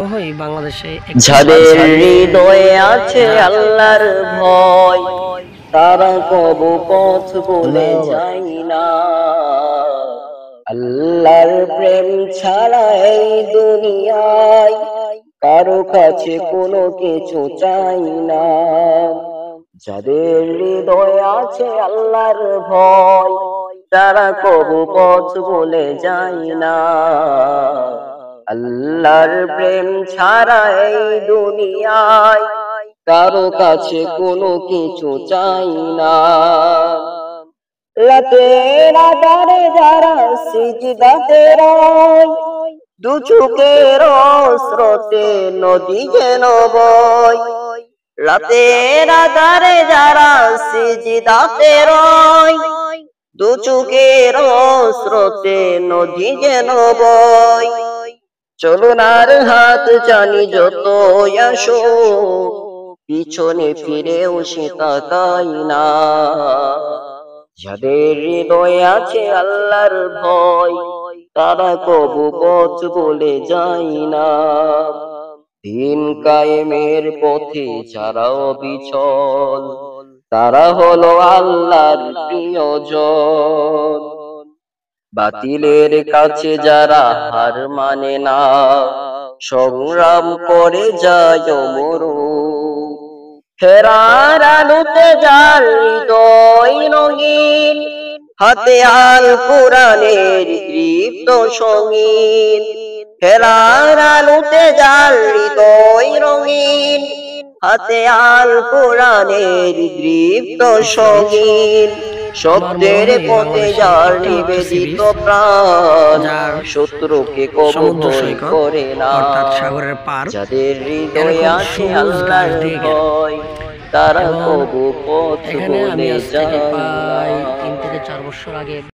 হই বাংলাদেশে যাদের হৃদয়ে আছে আল্লাহর ভয়, তারা কবু পথ বলে যায় না। আল্লাহর প্রেম ছাড়া এই দুনিয়ায় কারো কাছে কোনো কিছু চাই না। যাদের হৃদয়ে আছে আল্লাহর ভয়, তারা কবু পথ বলে যায় না। আল্লাহর প্রেম ছাড়া এই দুনিয়ায় কারো কাছে কোনো কিছু চাই না। রাতের আধারে যারা সিজদাতে রয়, দু চোখের স্রোতে নদী যেন বয়। রাতের আধারে যারা সিজদাতে রয়, দু চোখের স্রোতে নদী যেন বয়। চলুন আর হাত জানি যত আসো, পিছনে ফিরেও সে তাকাই না। যাদের হৃদয়ে আছে আল্লাহর ভয়, তারা কবু পথ বলে যায় না। দিন কায়েমের পথে যারা অবিচল, তারা হলো আল্লাহর প্রিয়জন। বাতিলের কাছে যারা হার মানে না, সংগ্রাম করে যায় মরু। ফেরার আলোতে যার হৃদয় রঙিন, হাতে আল কোরআনের দীপ্ত সঙ্গীন। ফেরার আলোতে যার হৃদয় রঙিন, হাতে আল কোরআনের দীপ্ত সঙ্গীন। সত্যের পথে যার নিবেদিত প্রাণ, শত্রুকে কবু ভয় করে না। যাদের হৃদয়ে আছে আল্লাহর ভয়, তারা কবু পথ বলে যায় না। 3 থেকে 4 বছর আগে